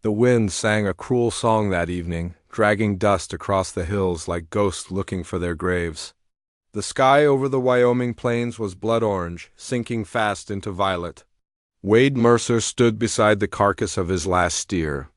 The wind sang a cruel song that evening, dragging dust across the hills like ghosts looking for their graves. The sky over the Wyoming plains was blood orange, sinking fast into violet. Wade Mercer stood beside the carcass of his last steer,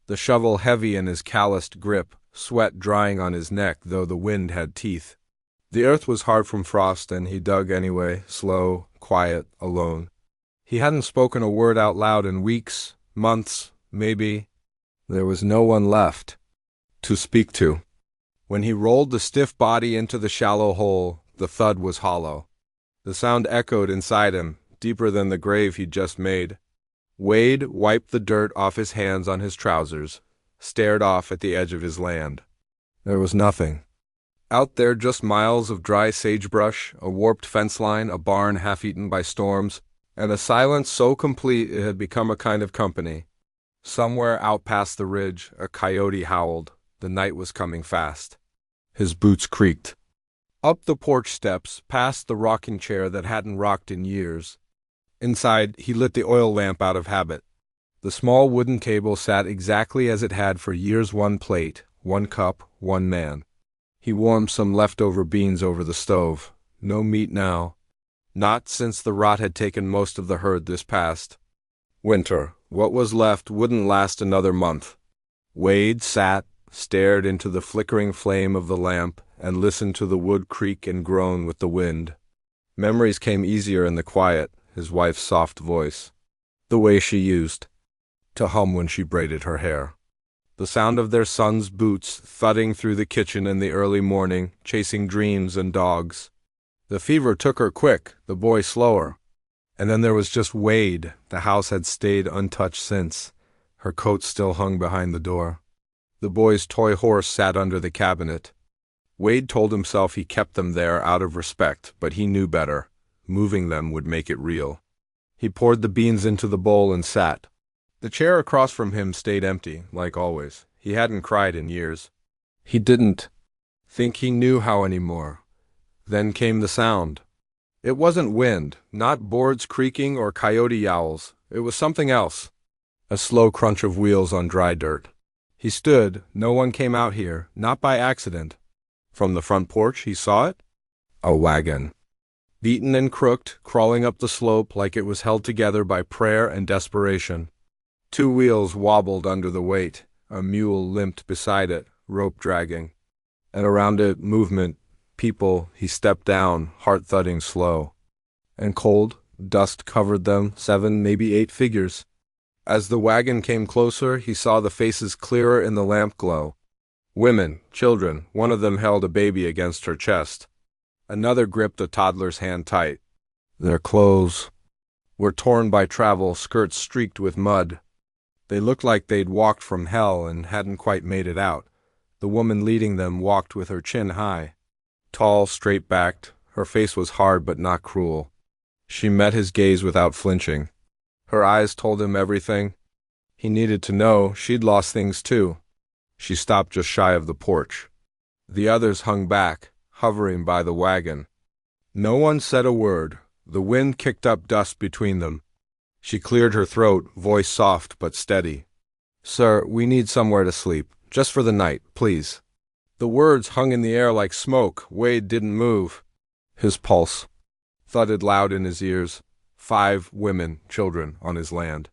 the shovel heavy in his calloused grip, sweat drying on his neck though the wind had teeth. The earth was hard from frost, and he dug anyway, slow, quiet, alone. He hadn't spoken a word out loud in weeks, months, maybe. There was no one left to speak to. When he rolled the stiff body into the shallow hole, the thud was hollow. The sound echoed inside him, deeper than the grave he'd just made. Wade wiped the dirt off his hands on his trousers, stared off at the edge of his land. There was nothing. Out there, just miles of dry sagebrush, a warped fence line, a barn half-eaten by storms, and a silence so complete it had become a kind of company. Somewhere out past the ridge, a coyote howled. The night was coming fast. His boots creaked. Up the porch steps, past the rocking chair that hadn't rocked in years. Inside, he lit the oil lamp out of habit. The small wooden table sat exactly as it had for years, one plate, one cup, one man. He warmed some leftover beans over the stove. No meat now. Not since the rot had taken most of the herd this past winter. What was left wouldn't last another month. Wade sat, stared into the flickering flame of the lamp, and listened to the wood creak and groan with the wind. Memories came easier in the quiet, his wife's soft voice, the way she used to hum when she braided her hair. The sound of their son's boots thudding through the kitchen in the early morning, chasing dreams and dogs. The fever took her quick, the boy slower. And then there was just Wade. The house had stayed untouched since. Her coat still hung behind the door. The boy's toy horse sat under the cabinet. Wade told himself he kept them there out of respect, but he knew better. Moving them would make it real. He poured the beans into the bowl and sat. The chair across from him stayed empty, like always. He hadn't cried in years. He didn't think he knew how anymore. Then came the sound. It wasn't wind, not boards creaking or coyote yowls. It was something else. A slow crunch of wheels on dry dirt. He stood. No one came out here, not by accident. From the front porch he saw it. A wagon. Beaten and crooked, crawling up the slope like it was held together by prayer and desperation. 2 wheels wobbled under the weight. A mule limped beside it, rope dragging. And around it, movement, people. He stepped down, heart thudding slow. And cold, dust covered them, 7, maybe 8 figures. As the wagon came closer, he saw the faces clearer in the lamp glow. Women, children, one of them held a baby against her chest. Another gripped a toddler's hand tight. Their clothes were torn by travel, skirts streaked with mud. They looked like they'd walked from hell and hadn't quite made it out. The woman leading them walked with her chin high. Tall, straight-backed, her face was hard but not cruel. She met his gaze without flinching. Her eyes told him everything he needed to know. She'd lost things too. She stopped just shy of the porch. The others hung back, hovering by the wagon. No one said a word. The wind kicked up dust between them. She cleared her throat, voice soft but steady. "Sir, we need somewhere to sleep. Just for the night, please." The words hung in the air like smoke. Wade didn't move. His pulse thudded loud in his ears. 5 women, children, on his land.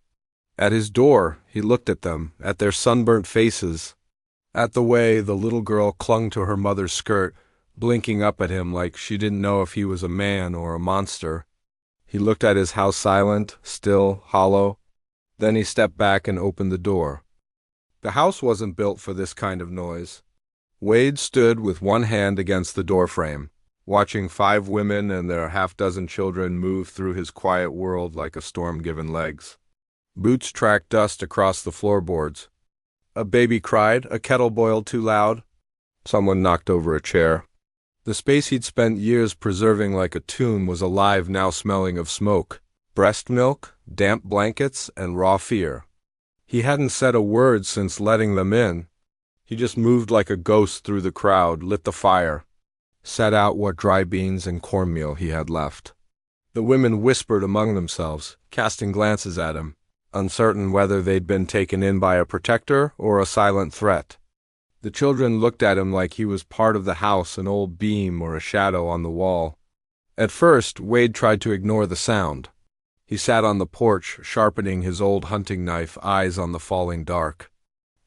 At his door, he looked at them, at their sunburnt faces, at the way the little girl clung to her mother's skirt, blinking up at him like she didn't know if he was a man or a monster. He looked at his house silent, still, hollow. Then he stepped back and opened the door. The house wasn't built for this kind of noise. Wade stood with one hand against the doorframe, watching 5 women and their half-dozen children move through his quiet world like a storm given legs. Boots tracked dust across the floorboards. A baby cried, a kettle boiled too loud. Someone knocked over a chair. The space he'd spent years preserving like a tomb was alive now, smelling of smoke, breast milk, damp blankets, and raw fear. He hadn't said a word since letting them in. He just moved like a ghost through the crowd, lit the fire, set out what dry beans and cornmeal he had left. The women whispered among themselves, casting glances at him. uncertain whether they'd been taken in by a protector or a silent threat. The children looked at him like he was part of the house, an old beam or a shadow on the wall. At first, Wade tried to ignore the sound. He sat on the porch, sharpening his old hunting knife, eyes on the falling dark.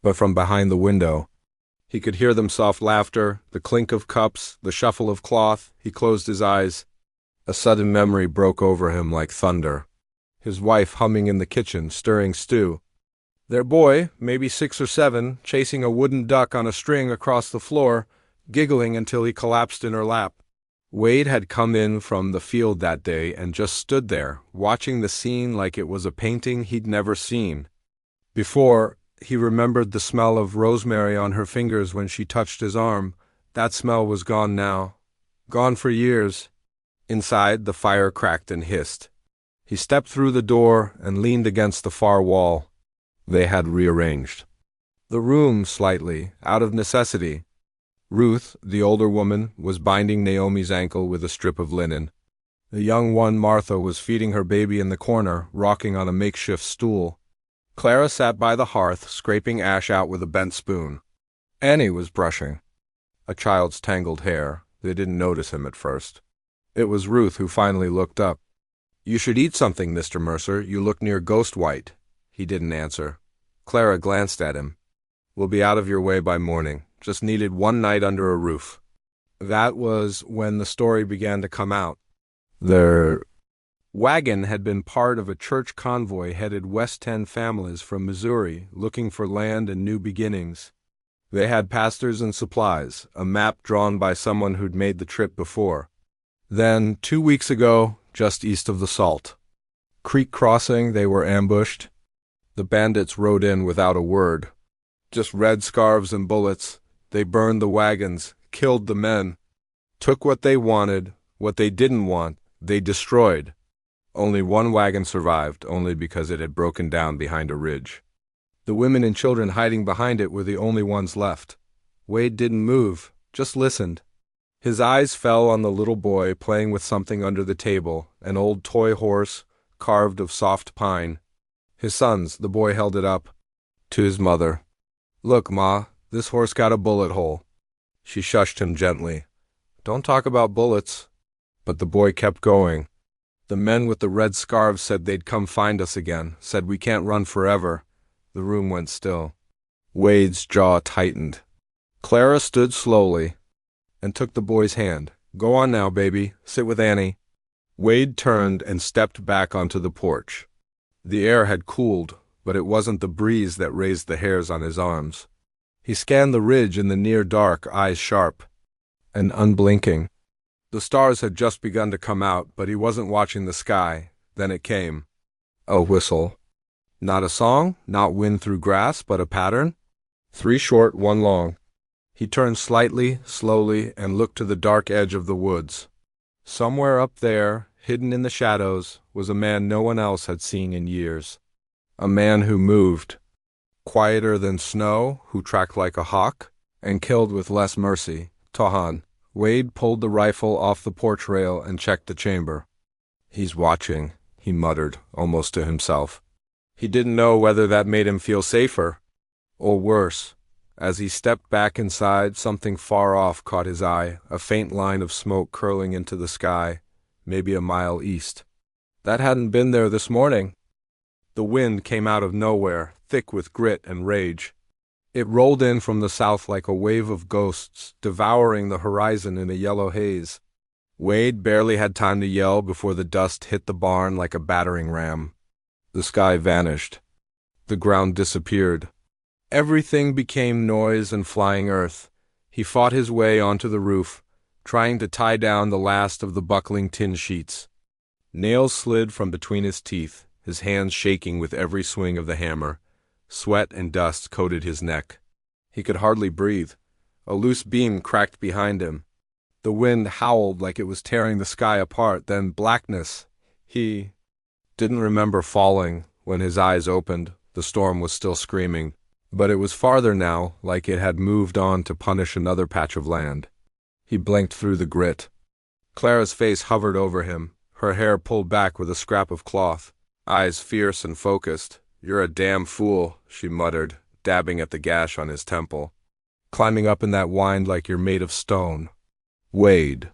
But from behind the window, he could hear them soft laughter, the clink of cups, the shuffle of cloth. He closed his eyes. A sudden memory broke over him like thunder. His wife humming in the kitchen, stirring stew. Their boy, maybe 6 or 7, chasing a wooden duck on a string across the floor, giggling until he collapsed in her lap. Wade had come in from the field that day and just stood there, watching the scene like it was a painting he'd never seen. Before, he remembered the smell of rosemary on her fingers when she touched his arm. That smell was gone now. Gone for years. Inside, the fire cracked and hissed. He stepped through the door and leaned against the far wall. They had rearranged the room slightly, out of necessity. Ruth, the older woman, was binding Naomi's ankle with a strip of linen. The young one, Martha, was feeding her baby in the corner, rocking on a makeshift stool. Clara sat by the hearth, scraping ash out with a bent spoon. Annie was brushing a child's tangled hair. They didn't notice him at first. It was Ruth who finally looked up. "You should eat something, Mr. Mercer. You look near ghost white." He didn't answer. Clara glanced at him. "We'll be out of your way by morning. Just needed one night under a roof." That was when the story began to come out. Their wagon had been part of a church convoy headed west 10 families from Missouri, looking for land and new beginnings. They had pastors and supplies, a map drawn by someone who'd made the trip before. Then, 2 weeks ago, just east of the Salt Creek crossing, they were ambushed. The bandits rode in without a word. Just red scarves and bullets. They burned the wagons, killed the men, took what they wanted, what they didn't want, they destroyed. Only one wagon survived, only because it had broken down behind a ridge. The women and children hiding behind it were the only ones left. Wade didn't move, just listened. His eyes fell on the little boy playing with something under the table, an old toy horse carved of soft pine. His son's, the boy held it up to his mother. "Look, Ma, this horse got a bullet hole." She shushed him gently. "Don't talk about bullets." But the boy kept going. "The men with the red scarves said they'd come find us again, said we can't run forever." The room went still. Wade's jaw tightened. Clara stood slowly and took the boy's hand. "Go on now, baby. Sit with Annie." Wade turned and stepped back onto the porch. The air had cooled, but it wasn't the breeze that raised the hairs on his arms. He scanned the ridge in the near dark, eyes sharp and unblinking. The stars had just begun to come out, but he wasn't watching the sky. Then it came. A whistle. Not a song, not wind through grass, but a pattern. 3 short, 1 long. He turned slightly, slowly, and looked to the dark edge of the woods. Somewhere up there, hidden in the shadows, was a man no one else had seen in years. A man who moved, quieter than snow, who tracked like a hawk, and killed with less mercy. Tohan. Wade pulled the rifle off the porch rail and checked the chamber. "He's watching," he muttered, almost to himself. He didn't know whether that made him feel safer or worse. As he stepped back inside, something far off caught his eye, a faint line of smoke curling into the sky, maybe a mile east. That hadn't been there this morning. The wind came out of nowhere, thick with grit and rage. It rolled in from the south like a wave of ghosts, devouring the horizon in a yellow haze. Wade barely had time to yell before the dust hit the barn like a battering ram. The sky vanished. The ground disappeared. Everything became noise and flying earth. He fought his way onto the roof, trying to tie down the last of the buckling tin sheets. Nails slid from between his teeth, his hands shaking with every swing of the hammer. Sweat and dust coated his neck. He could hardly breathe. A loose beam cracked behind him. The wind howled like it was tearing the sky apart, then blackness. He didn't remember falling. When his eyes opened, the storm was still screaming, but it was farther now, like it had moved on to punish another patch of land. He blinked through the grit. Clara's face hovered over him, her hair pulled back with a scrap of cloth, eyes fierce and focused. "You're a damn fool," she muttered, dabbing at the gash on his temple. "Climbing up in that wind like you're made of stone." Wade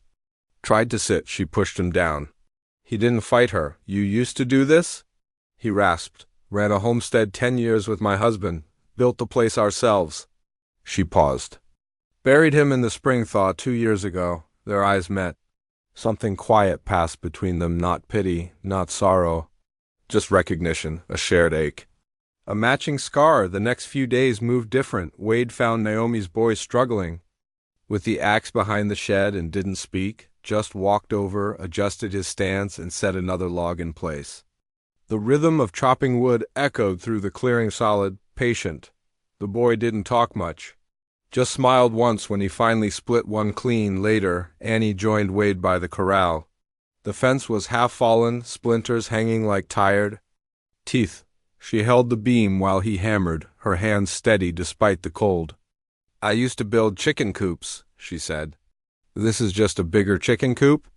tried to sit. She pushed him down. He didn't fight her. "You used to do this?" he rasped. "Ran a homestead 10 years with my husband. Built the place ourselves." She paused. "Buried him in the spring thaw 2 years ago." Their eyes met. Something quiet passed between them, not pity, not sorrow, just recognition, a shared ache. A matching scar. The next few days moved different. Wade found Naomi's boy struggling with the axe behind the shed and didn't speak, just walked over, adjusted his stance, and set another log in place. The rhythm of chopping wood echoed through the clearing, solid, patient. The boy didn't talk much, just smiled once when he finally split one clean. Later, Annie joined Wade by the corral. The fence was half fallen, splinters hanging like tired teeth. She held the beam while he hammered, her hands steady despite the cold. "I used to build chicken coops," she said. "This is just a bigger chicken coop?"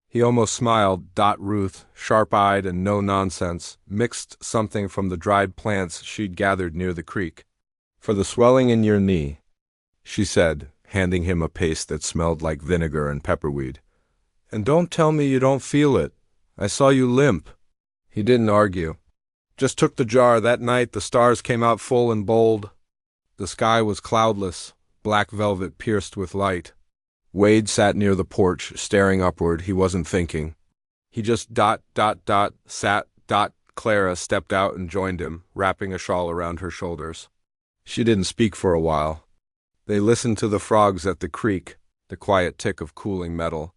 He almost smiled. Ruth, sharp-eyed and no-nonsense, mixed something from the dried plants she'd gathered near the creek. "For the swelling in your knee," she said, handing him a paste that smelled like vinegar and pepperweed. "And don't tell me you don't feel it. I saw you limp." He didn't argue. Just took the jar. That night the stars came out full and bold. The sky was cloudless, black velvet pierced with light. Wade sat near the porch, staring upward. He wasn't thinking. He just sat. Clara stepped out and joined him, wrapping a shawl around her shoulders. She didn't speak for a while. They listened to the frogs at the creek, the quiet tick of cooling metal.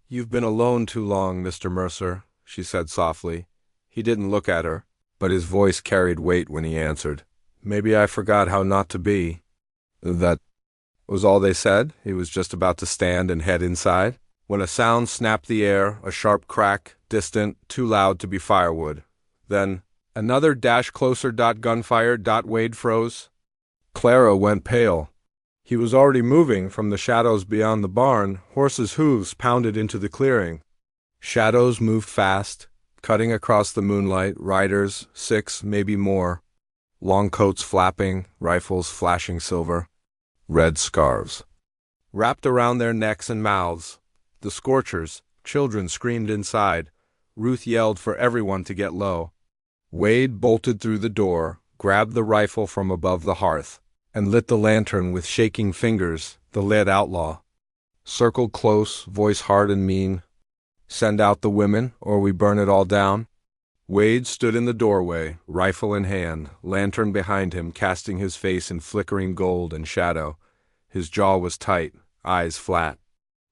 "You've been alone too long, Mr. Mercer," she said softly. He didn't look at her, but his voice carried weight when he answered. "Maybe I forgot how not to be." That was all they said. He was just about to stand and head inside, when a sound snapped the air, a sharp crack, distant, too loud to be firewood. Then, another dash closer. Gunfire. Wade froze. Clara went pale. He was already moving from the shadows beyond the barn. Horses' hooves pounded into the clearing. Shadows moved fast, cutting across the moonlight. Riders, 6, maybe more. Long coats flapping, rifles flashing silver. Red scarves wrapped around their necks and mouths. The scorchers. Children screamed inside. Ruth yelled for everyone to get low. Wade bolted through the door, grabbed the rifle from above the hearth, and lit the lantern with shaking fingers. The lead outlaw circled close, voice hard and mean. "Send out the women, or we burn it all down." Wade stood in the doorway, rifle in hand, lantern behind him, casting his face in flickering gold and shadow. His jaw was tight, eyes flat.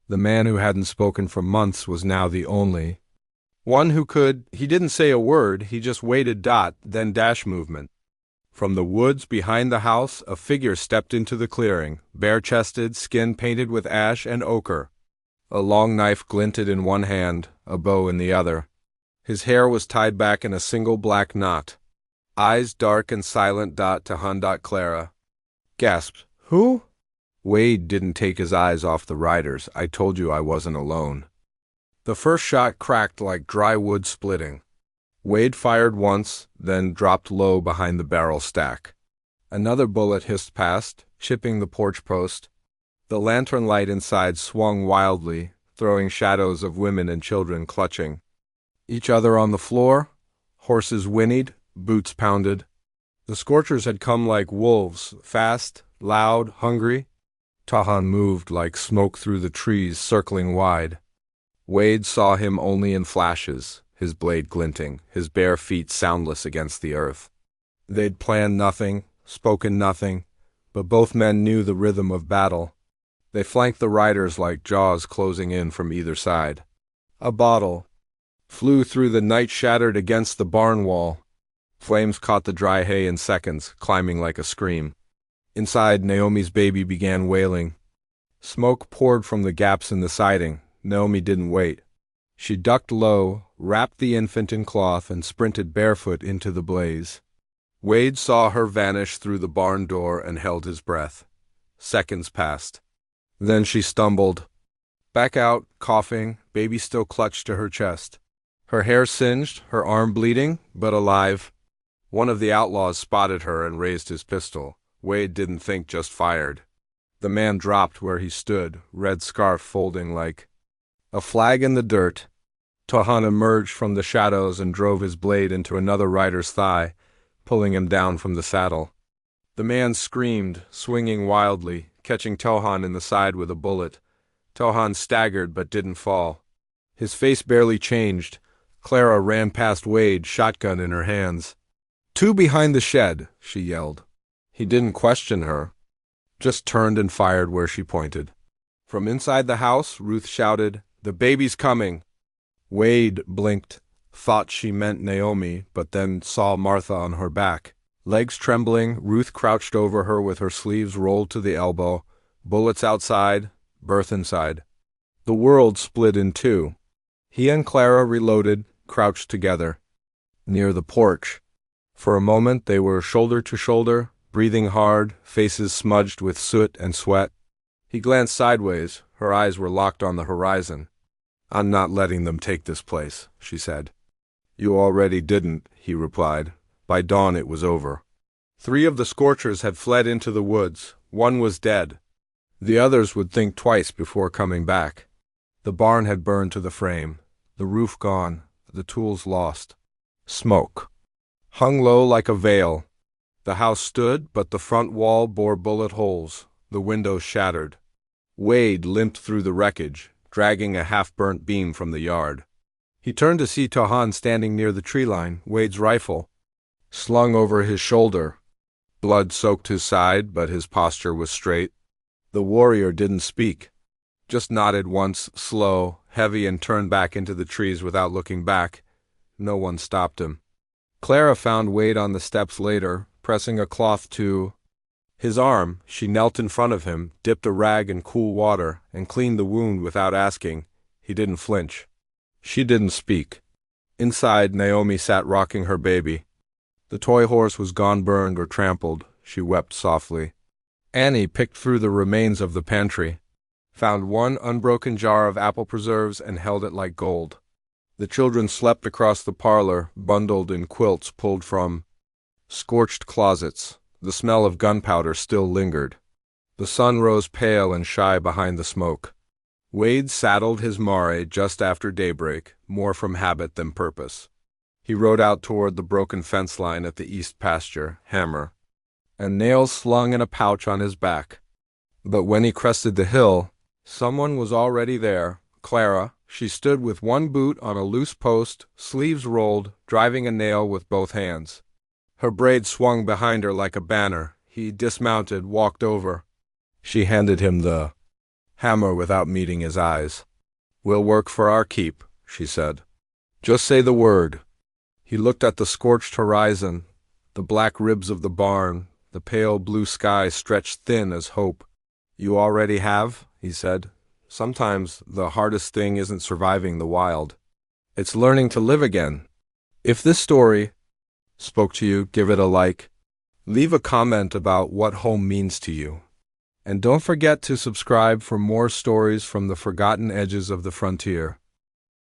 The man who hadn't spoken for months was now the only one who could. He didn't say a word, he just waited. Then dash movement. From the woods behind the house, a figure stepped into the clearing, bare-chested, skin painted with ash and ochre. A long knife glinted in one hand, a bow in the other. His hair was tied back in a single black knot. Eyes dark and silent. Clara gasped. "Who?" Wade didn't take his eyes off the riders. "I told you I wasn't alone." The first shot cracked like dry wood splitting. Wade fired once, then dropped low behind the barrel stack. Another bullet hissed past, chipping the porch post. The lantern light inside swung wildly, throwing shadows of women and children clutching each other on the floor. Horses whinnied, boots pounded. The scorchers had come like wolves, fast, loud, hungry. Tahan moved like smoke through the trees, circling wide. Wade saw him only in flashes, his blade glinting, his bare feet soundless against the earth. They'd planned nothing, spoken nothing, but both men knew the rhythm of battle. They flanked the riders like jaws closing in from either side. A bottle flew through the night, shattered against the barn wall. Flames caught the dry hay in seconds, climbing like a scream. Inside, Naomi's baby began wailing. Smoke poured from the gaps in the siding. Naomi didn't wait. She ducked low, wrapped the infant in cloth, and sprinted barefoot into the blaze. Wade saw her vanish through the barn door and held his breath. Seconds passed. Then she stumbled back out, coughing, baby still clutched to her chest. Her hair singed, her arm bleeding, but alive. One of the outlaws spotted her and raised his pistol. Wade didn't think, just fired. The man dropped where he stood, red scarf folding like a flag in the dirt. Tohan emerged from the shadows and drove his blade into another rider's thigh, pulling him down from the saddle. The man screamed, swinging wildly, catching Tohan in the side with a bullet. Tohan staggered but didn't fall. His face barely changed. Clara ran past Wade, shotgun in her hands. "Two behind the shed," she yelled. He didn't question her, just turned and fired where she pointed. From inside the house, Ruth shouted, "The baby's coming!" Wade blinked, thought she meant Naomi, but then saw Martha on her back. Legs trembling, Ruth crouched over her with her sleeves rolled to the elbow, bullets outside, birth inside. The world split in two. He and Clara reloaded, crouched together. Near the porch. For a moment they were shoulder to shoulder, breathing hard, faces smudged with soot and sweat. He glanced sideways, her eyes were locked on the horizon. "I'm not letting them take this place," she said. "You already didn't," he replied. By dawn it was over. 3 of the scorchers had fled into the woods. 1 was dead. The others would think twice before coming back. The barn had burned to the frame, the roof gone, the tools lost. Smoke hung low like a veil. The house stood, but the front wall bore bullet holes, the windows shattered. Wade limped through the wreckage, dragging a half-burnt beam from the yard. He turned to see Tohan standing near the tree line, Wade's rifle slung over his shoulder. Blood soaked his side, but his posture was straight. The warrior didn't speak, just nodded once, slow, heavy, and turned back into the trees without looking back. No one stopped him. Clara found Wade on the steps later, pressing a cloth to his arm. She knelt in front of him, dipped a rag in cool water, and cleaned the wound without asking. He didn't flinch. She didn't speak. Inside, Naomi sat rocking her baby. The toy horse was gone, burned or trampled. She wept softly. Annie picked through the remains of the pantry, found 1 unbroken jar of apple preserves and held it like gold. The children slept across the parlor, bundled in quilts pulled from scorched closets. The smell of gunpowder still lingered. The sun rose pale and shy behind the smoke. Wade saddled his mare just after daybreak, more from habit than purpose. He rode out toward the broken fence line at the east pasture, hammer and nails slung in a pouch on his back. But when he crested the hill, someone was already there. Clara. She stood with 1 boot on a loose post, sleeves rolled, driving a nail with both hands. Her braid swung behind her like a banner. He dismounted, walked over. She handed him the hammer without meeting his eyes. "We'll work for our keep," she said. "Just say the word." He looked at the scorched horizon, the black ribs of the barn, the pale blue sky stretched thin as hope. "You already have," he said. "Sometimes the hardest thing isn't surviving the wild. It's learning to live again." If this story spoke to you, give it a like. Leave a comment about what home means to you. And don't forget to subscribe for more stories from the forgotten edges of the frontier.